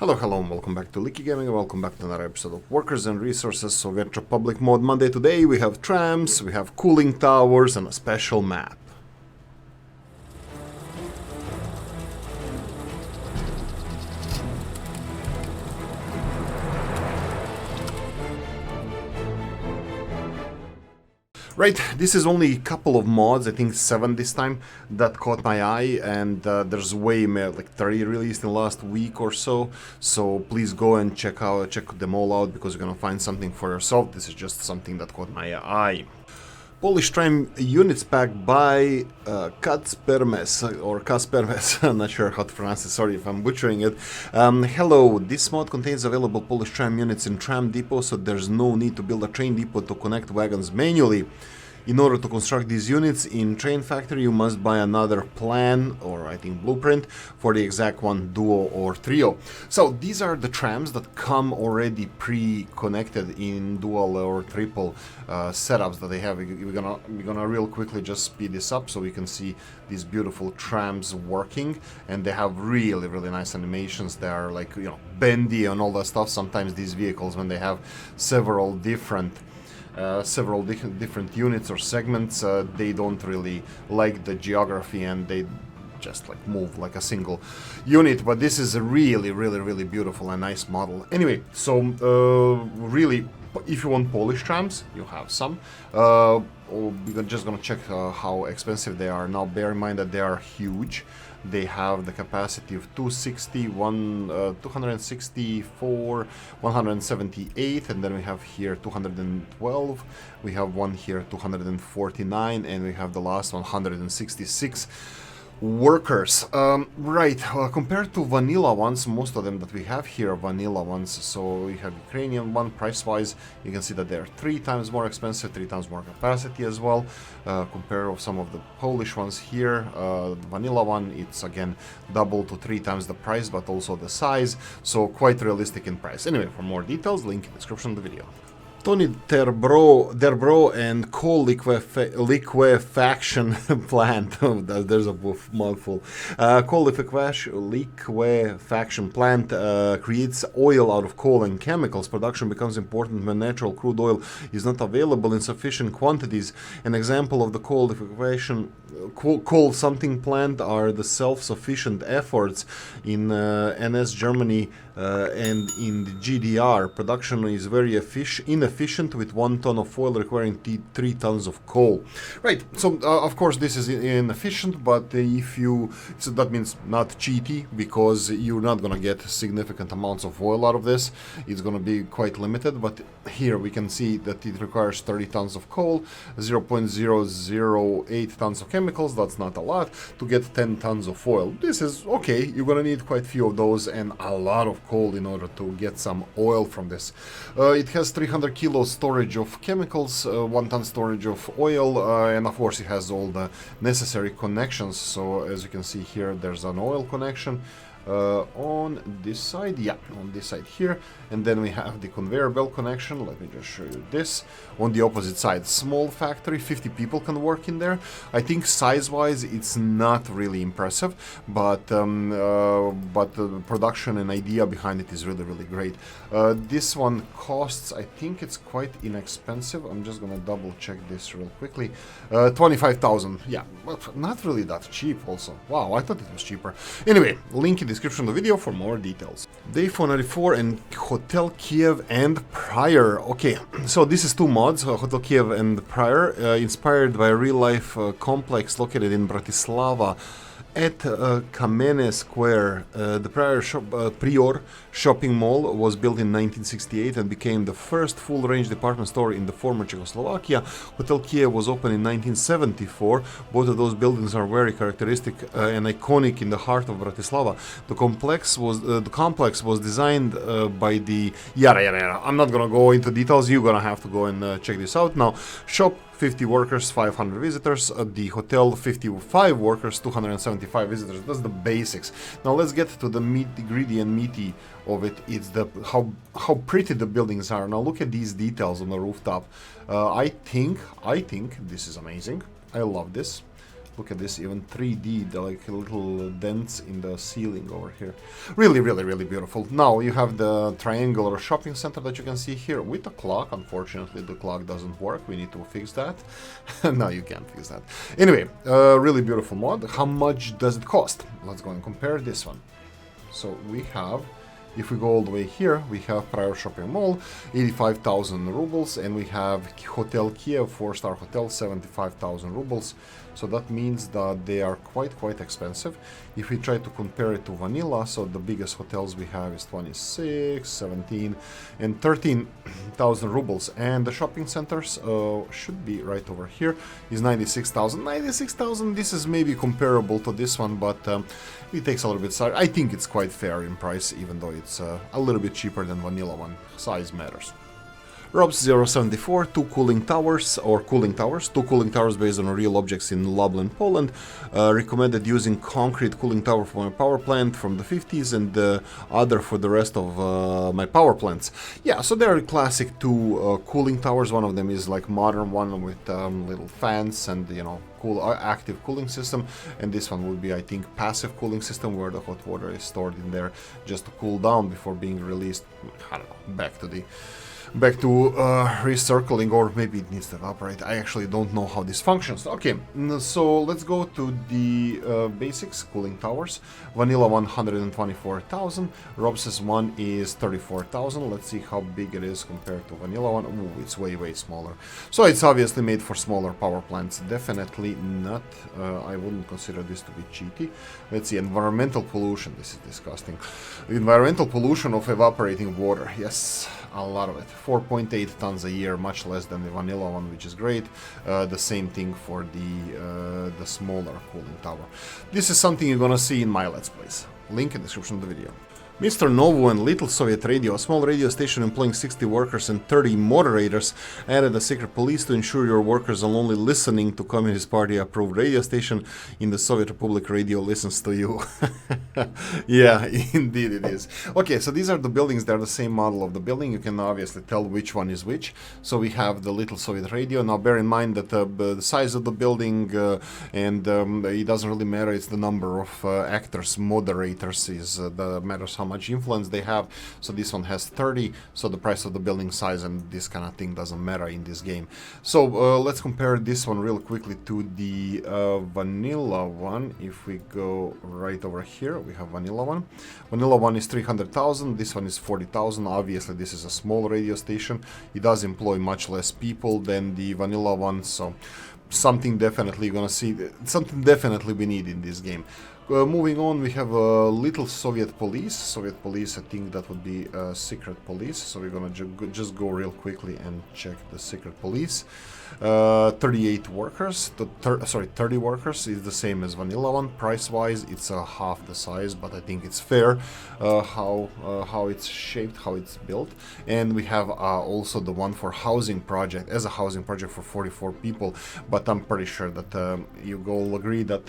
Hello and welcome back to Oolykee Gaming and welcome back to another episode of Workers and Resources Soviet Republic Mod Monday. Today we have trams, we have cooling towers and a special map. Right, this is only a couple of mods, I think 7 this time, that caught my eye, and there's way more, like 30 released in the last week or so. So please go and check them all out because you're gonna find something for yourself. This is just something that caught my eye. Polish Tram units pack by Kaspermes, or Kaspermes, I'm not sure how to pronounce it, sorry if I'm butchering it. Hello, this mod contains available Polish Tram units in tram depot, so there's no need to build a train depot to connect wagons manually. In order to construct these units in train factory, you must buy another plan, or I think blueprint, for the exact one, duo or trio. So these are the trams that come already pre-connected in dual or triple setups that they have. We're gonna real quickly just speed this up so we can see these beautiful trams working, and they have really nice animations. They are like, you know, bendy and all that stuff. Sometimes these vehicles, when they have several different units or segments, they don't really like the geography and they just like move like a single unit, but this is a really beautiful and nice model. Anyway, so really, if you want Polish trams, you have some. We're just gonna check how expensive they are. Now bear in mind that they are huge. They have the capacity of 264, 178, and then we have here 212, we have one here 249, and we have the last 166 workers. Compared to vanilla ones, most of them that we have here are vanilla ones. So we have Ukrainian one, price-wise, you can see that they're 3 times more expensive, 3 times more capacity as well. Compare of some of the Polish ones here. The vanilla one, it's again double to 3 times the price, but also the size. So quite realistic in price. Anyway, for more details, link in the description of the video. Tony Derbro and Coal-liquefaction-plant. There's a mouthful. Coal-liquefaction-plant creates oil out of coal and chemicals. Production becomes important when natural crude oil is not available in sufficient quantities. An example of the coal-something plant are the self-sufficient efforts in NS Germany and in the GDR. Production is very inefficient with 1 ton of oil requiring 3 tons of coal. Right, so of course this is inefficient, but so that means not cheapy, because you're not gonna get significant amounts of oil out of this. It's gonna be quite limited, but here we can see that it requires 30 tons of coal, 0.008 tons of chemicals. That's not a lot to get 10 tons of oil. This is okay. You're gonna need quite a few of those and a lot of coal in order to get some oil from this. It has 300 kilos storage of chemicals, 1 ton storage of oil, and of course it has all the necessary connections. So as you can see here, there's an oil connection on this side, on this side here, and then we have the conveyor belt connection. Let me just show you this. On the opposite side, small factory, 50 people can work in there. I think size-wise it's not really impressive, but the production and idea behind it is really great. This one costs, I think it's quite inexpensive. I'm just gonna double check this real quickly. 25,000, yeah, but not really that cheap also. Wow, I thought it was cheaper. Anyway, link in the description of the video for more details. Day 494 and Hotel Kyjev and Prior. Okay, so this is 2 mods, Hotel Kyjev and Prior, inspired by a real-life complex located in Bratislava at Kamene Square. The Prior shopping mall was built in 1968 and became the first full-range department store in the former Czechoslovakia. Hotel Kyjev was opened in 1974. Both of those buildings are very characteristic and iconic in the heart of Bratislava. The complex was designed by the I'm not gonna go into details. You're gonna have to go and check this out. Now, shop 50 workers, 500 visitors. At the hotel, 55 workers, 275 visitors. That's the basics. Now let's get to the gritty and meaty of it. It's the how pretty the buildings are. Now look at these details on the rooftop. I think this is amazing. I love this. Look at this, even 3D, the like little dents in the ceiling over here. Really, really, really beautiful. Now you have the triangular shopping center that you can see here with the clock. Unfortunately, the clock doesn't work. We need to fix that. No, you can't fix that. Anyway, really beautiful mod. How much does it cost? Let's go and compare this one. So we have, if we go all the way here, we have Prior Shopping Mall, 85,000 rubles, and we have Hotel Kyjev, 4-star hotel, 75,000 rubles. So that means that they are quite expensive. If we try to compare it to vanilla, so the biggest hotels we have is 26, 17, and 13,000 rubles. And the shopping centers should be right over here, is 96,000. 96,000, this is maybe comparable to this one, but it takes a little bit. I think it's quite fair in price, even though it's a little bit cheaper than vanilla one. Size matters. Robs 074, two cooling towers based on real objects in Lublin, Poland. Recommended using concrete cooling tower for my power plant from the 50s and the other for the rest of my power plants. Yeah, so there are classic two cooling towers. One of them is like modern one with little fans and, you know, cool active cooling system, and this one would be, I think, passive cooling system where the hot water is stored in there just to cool down before being released, I don't know, back to recircling, or maybe it needs to evaporate. I actually don't know how this functions. Okay, so let's go to the basics. Cooling towers. Vanilla 124,000. Robs's one is 34,000. Let's see how big it is compared to vanilla one. Ooh, it's way smaller. So it's obviously made for smaller power plants. Definitely not. I wouldn't consider this to be cheaty. Let's see. Environmental pollution. This is disgusting. Environmental pollution of evaporating water. Yes, a lot of it. 4.8 tons a year, much less than the vanilla one, which is great. The same thing for the smaller cooling tower. This is something you're gonna see in my Let's Plays. Link in the description of the video. Mr. Novo and Little Soviet Radio, a small radio station employing 60 workers and 30 moderators, added a secret police to ensure your workers are only listening to Communist Party approved radio station in the Soviet Republic. Radio listens to you. Yeah, indeed it is. Okay, so these are the buildings. They're the same model of the building. You can obviously tell which one is which. So we have the Little Soviet Radio. Now bear in mind that the size of the building and it doesn't really matter. It's the number of actors, moderators is that matters how much influence they have. So this one has 30, so the price of the building size and this kind of thing doesn't matter in this game. So let's compare this one real quickly to the vanilla one. If we go right over here, we have vanilla one. Vanilla one is 300,000, this one is 40,000. Obviously this is a small radio station. It does employ much less people than the vanilla one, so something definitely gonna see, something definitely we need in this game. Moving on, we have a Little Soviet Police. Soviet Police, I think that would be Secret Police. So we're gonna just go real quickly and check the Secret Police. 38 workers, 30 workers is the same as vanilla one. Price-wise, it's half the size, but I think it's fair how it's shaped, how it's built. And we have also the one for housing project, as a housing project for 44 people. But I'm pretty sure that you all agree that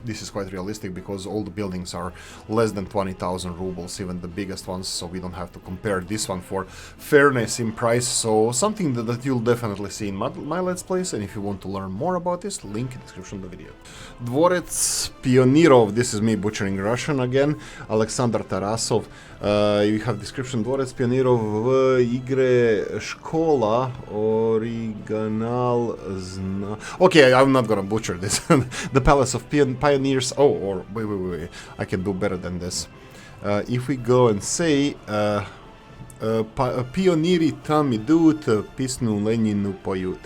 this is quite realistic because all the buildings are less than 20,000 rubles, even the biggest ones. So we don't have to compare this one for fairness in price. So something that you'll definitely see in my Let's Plays, and if you want to learn more about this, link in the description of the video. Dvorec Pionierov, this is me butchering Russian again, Alexander Tarasov. You have description: Dvorec Pionierov v igre Škola Original Zna... Okay, I'm not gonna butcher this. The Palace of Pioneers. Oh, or wait, I can do better than this. If we go and say Pioniri tam idut, pisnu Leninu poyut.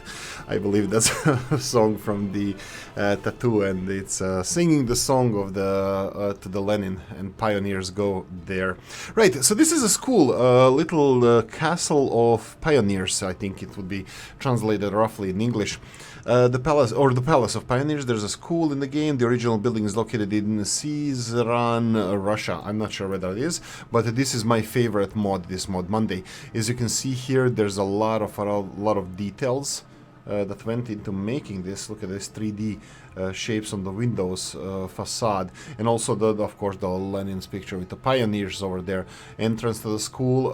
I believe that's a song from the tattoo, and it's singing the song of the to the Lenin, and pioneers go there. Right, so this is a school, little castle of pioneers, I think it would be translated roughly in English. The Palace of Pioneers, there's a school in the game. The original building is located in Sizran, Russia. I'm not sure where that is, but this is my favorite mod, this mod Monday. As you can see here, there's a lot of details. that went into making this. Look at this 3D shapes on the windows facade, and also of course the Lenin's picture with the pioneers over there. Entrance to the school,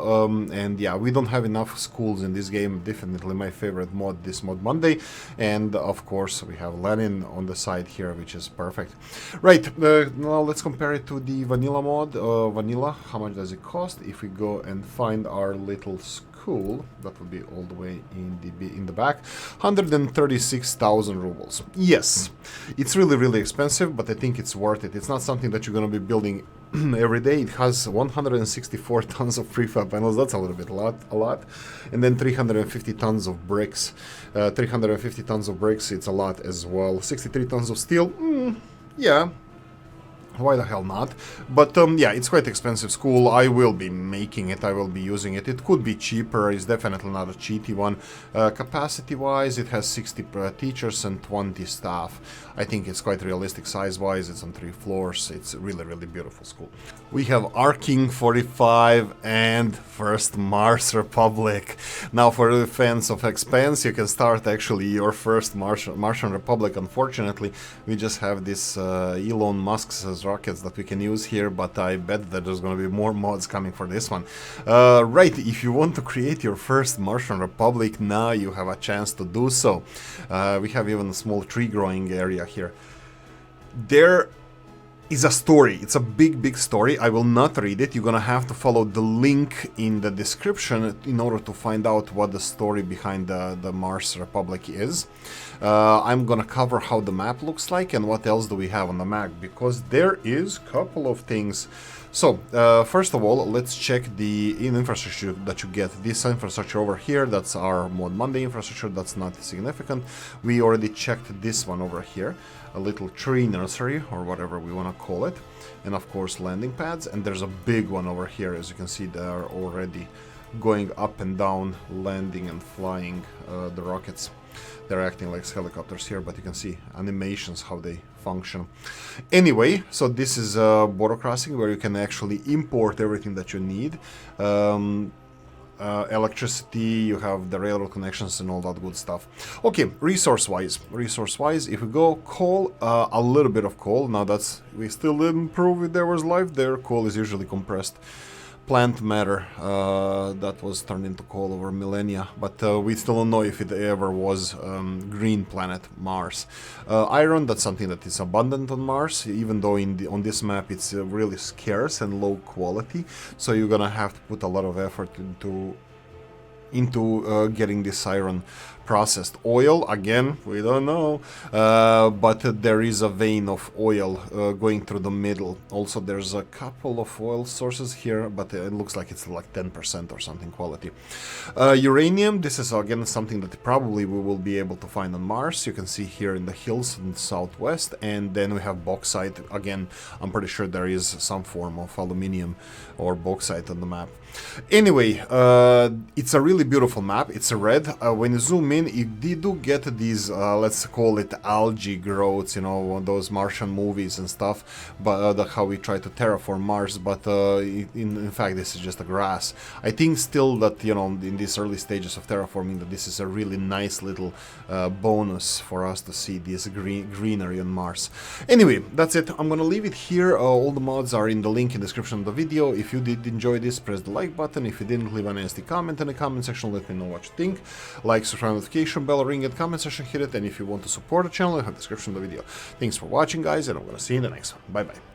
and yeah, we don't have enough schools in this game. Definitely my favorite mod this mod Monday, and of course we have Lenin on the side here, which is perfect. Right, now let's compare it to the vanilla mod. Vanilla, how much does it cost? If we go and find our little school, that would be all the way in the back, 136,000 rubles. Yes, it's really expensive, but I think it's worth it. It's not something that you're going to be building every day. It has 164 tons of prefab panels. That's a little bit a lot. And then 350 tons of bricks. 350 tons of bricks, it's a lot as well. 63 tons of steel. Yeah. Why the hell not? But yeah, it's quite expensive school. I will be making it, I will be using it. It could be cheaper, it's definitely not a cheaty one. Capacity wise, it has 60 teachers and 20 staff. I think it's quite realistic size wise. It's on 3 floors. It's really beautiful school. We have Arking 45 and first Mars Republic. Now for the fans of Expanse, you can start actually your first Martian Republic. Unfortunately, we just have this Elon Musk's rockets that we can use here, but I bet that there's going to be more mods coming for this one. Right, if you want to create your first Martian Republic, now you have a chance to do so. We have even a small tree growing area here. There is a story. It's a big story. I will not read it. You're gonna have to follow the link in the description in order to find out what the story behind the Mars Republic is. I'm gonna cover how the map looks like and what else do we have on the map, because there is a couple of things. So, first of all, let's check the infrastructure that you get. This infrastructure over here, that's our Mod Monday infrastructure, that's not significant. We already checked this one over here, a little tree nursery, or whatever we want to call it. And of course, landing pads. And there's a big one over here, as you can see, they are already going up and down, landing and flying the rockets. They're acting like helicopters here, but you can see animations, how they function. Anyway, so this is a border crossing where you can actually import everything that you need. Electricity, you have the railroad connections and all that good stuff. Okay, resource-wise, if we go coal, a little bit of coal. Now that's, we still didn't prove if there was life there. Coal is usually compressed plant matter that was turned into coal over millennia, but we still don't know if it ever was green planet Mars. Iron, that's something that is abundant on Mars, even though on this map it's really scarce and low quality, so you're gonna have to put a lot of effort into getting this iron processed. Oil, again, we don't know, but there is a vein of oil going through the middle. Also, there's a couple of oil sources here, but it looks like it's like 10% or something quality. Uranium, this is again something that probably we will be able to find on Mars. You can see here in the hills in the southwest, and then we have bauxite. Again, I'm pretty sure there is some form of aluminium or bauxite on the map. Anyway, it's a really beautiful map. It's a red. When you zoom in, you do get these, let's call it algae growths, you know, those Martian movies and stuff, but how we try to terraform Mars, but in fact this is just a grass. I think still that, you know, in these early stages of terraforming, that this is a really nice little bonus for us to see this greenery on Mars. Anyway, that's it. I'm gonna leave it here. All the mods are in the link in the description of the video. If you did enjoy this, press the like button. If you didn't, leave a nasty comment in the comment section, let me know what you think. Like, subscribe, notification bell, ring it, comment section, hit it, and if you want to support the channel, I have the description of the video. Thanks for watching, guys, and I'm gonna see you in the next one. Bye bye.